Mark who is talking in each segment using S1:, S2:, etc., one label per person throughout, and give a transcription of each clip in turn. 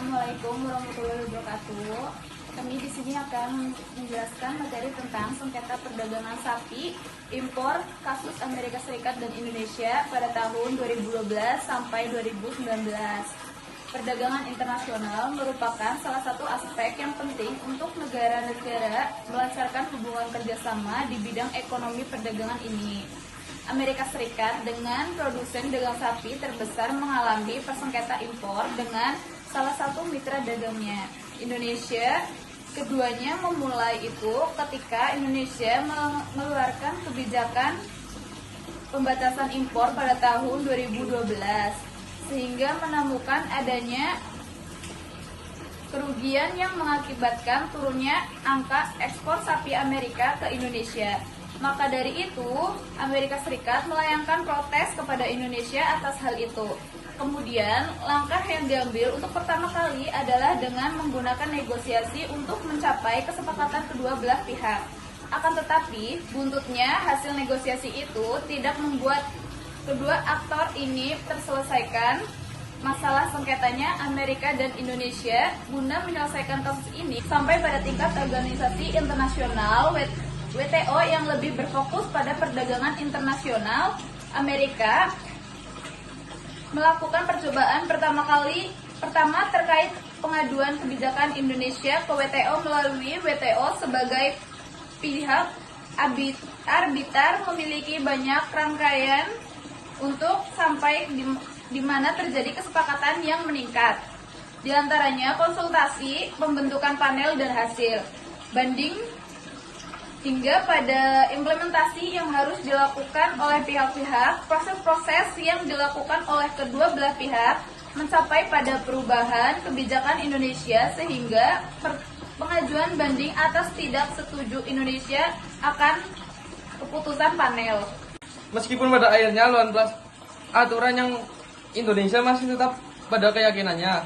S1: Assalamualaikum warahmatullahi wabarakatuh. Kami di sini akan menjelaskan materi tentang sengketa perdagangan sapi impor kasus Amerika Serikat dan Indonesia pada tahun 2012 sampai 2019. Perdagangan internasional merupakan salah satu aspek yang penting untuk negara-negara melancarkan hubungan kerjasama di bidang ekonomi perdagangan ini. Amerika Serikat dengan produsen dagang sapi terbesar mengalami persengketa impor dengan salah satu mitra dagangnya, Indonesia. Keduanya memulai itu ketika Indonesia mengeluarkan kebijakan pembatasan impor pada tahun 2012, sehingga menemukan adanya kerugian yang mengakibatkan turunnya angka ekspor sapi Amerika ke Indonesia. Maka dari itu, Amerika Serikat melayangkan protes kepada Indonesia atas hal itu. Kemudian, langkah yang diambil untuk pertama kali adalah dengan menggunakan negosiasi untuk mencapai kesepakatan kedua belah pihak. Akan tetapi, buntutnya hasil negosiasi itu tidak membuat kedua aktor ini terselesaikan masalah sengketanya Amerika dan Indonesia. Guna menyelesaikan kasus ini sampai pada tingkat organisasi internasional WTO yang lebih berfokus pada perdagangan internasional, Amerika melakukan percobaan pertama terkait pengaduan kebijakan Indonesia ke WTO melalui WTO sebagai pihak arbiter memiliki banyak rangkaian untuk sampai di mana terjadi kesepakatan yang meningkat. Di antaranya konsultasi, pembentukan panel dan hasil banding hingga pada implementasi yang harus dilakukan oleh pihak-pihak. Proses-proses yang dilakukan oleh kedua belah pihak mencapai pada perubahan kebijakan Indonesia sehingga pengajuan banding atas tidak setuju Indonesia akan keputusan panel.
S2: Meskipun pada akhirnya lawan kelas aturan yang Indonesia masih tetap pada keyakinannya,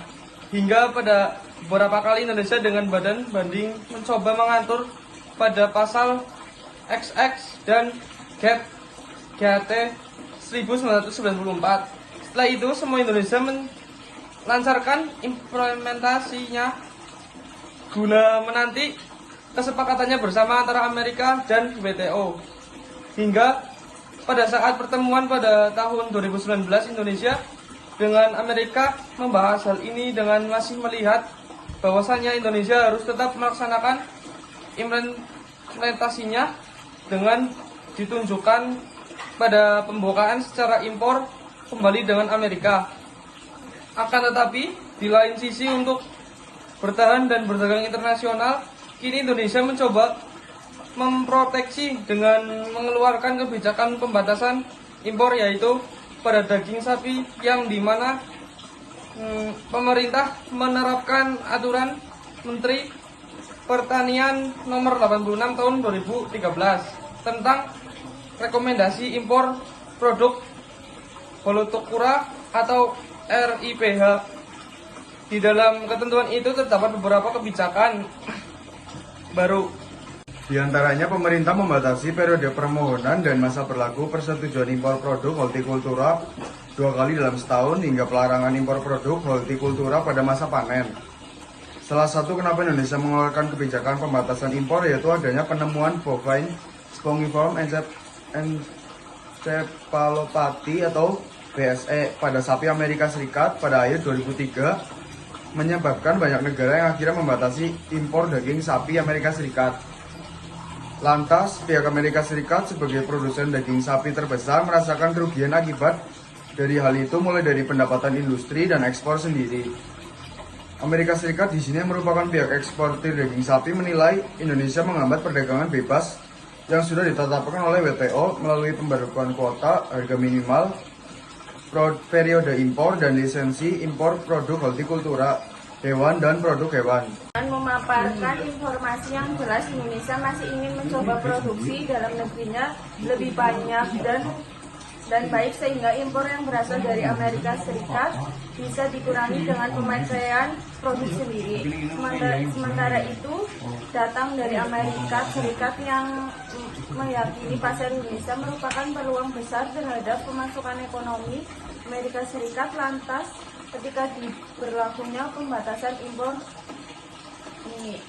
S2: hingga pada beberapa kali Indonesia dengan badan banding mencoba mengatur pada pasal XX dan GAT 1994. Setelah itu, semua Indonesia melancarkan implementasinya guna menanti kesepakatannya bersama antara Amerika dan WTO. Hingga pada saat pertemuan pada tahun 2019, Indonesia dengan Amerika membahas hal ini dengan masih melihat bahwasannya Indonesia harus tetap melaksanakan implementasinya dengan ditunjukkan pada pembukaan secara impor kembali dengan Amerika. Akan tetapi, di lain sisi untuk bertahan dan berdagang internasional, kini Indonesia mencoba memproteksi dengan mengeluarkan kebijakan pembatasan impor, yaitu pada daging sapi yang dimana pemerintah menerapkan aturan Menteri Pertanian nomor 86 tahun 2013 tentang rekomendasi impor produk hortikultura atau RIPH. Di dalam ketentuan itu terdapat beberapa kebijakan baru.
S3: Di antaranya pemerintah membatasi periode permohonan dan masa berlaku persetujuan impor produk hortikultura 2 kali dalam setahun hingga pelarangan impor produk hortikultura pada masa panen. Salah satu kenapa Indonesia mengeluarkan kebijakan pembatasan impor yaitu adanya penemuan bovine spongiform encephalopathy atau BSE pada sapi Amerika Serikat pada akhir 2003, menyebabkan banyak negara yang akhirnya membatasi impor daging sapi Amerika Serikat. Lantas, pihak Amerika Serikat sebagai produsen daging sapi terbesar merasakan kerugian akibat dari hal itu, mulai dari pendapatan industri dan ekspor sendiri. Amerika Serikat di sini merupakan pihak eksportir daging sapi menilai Indonesia menghambat perdagangan bebas yang sudah ditetapkan oleh WTO melalui pemberlakuan kuota, harga minimal, periode impor, dan lisensi impor produk hortikultura, hewan, dan produk hewan.
S4: Memaparkan informasi yang jelas, Indonesia masih ingin mencoba produksi dalam negerinya lebih banyak dan baik sehingga impor yang berasal dari Amerika Serikat bisa dikurangi dengan pemakaian produk sendiri. Sementara itu, datang dari Amerika Serikat yang meyakini pasar Indonesia merupakan peluang besar terhadap pemasukan ekonomi Amerika Serikat. Lantas, ketika diberlakunya pembatasan impor ini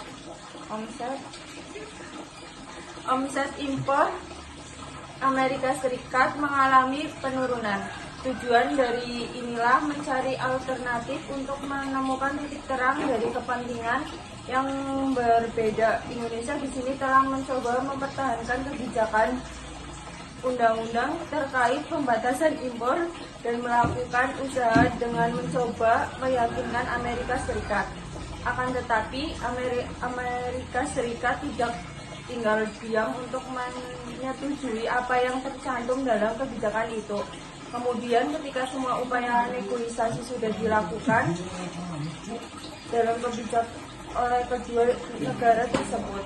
S4: omset impor Amerika Serikat mengalami penurunan. Tujuan dari inilah mencari alternatif untuk menemukan titik terang dari kepentingan yang berbeda. Indonesia di sini telah mencoba mempertahankan kebijakan undang-undang terkait pembatasan impor dan melakukan usaha dengan mencoba meyakinkan Amerika Serikat. Akan tetapi Amerika Serikat tidak tinggal diam untuk menyetujui apa yang tercantum dalam kebijakan itu. Kemudian ketika semua upaya negosiasi sudah dilakukan dalam kebijakan oleh kedua negara tersebut.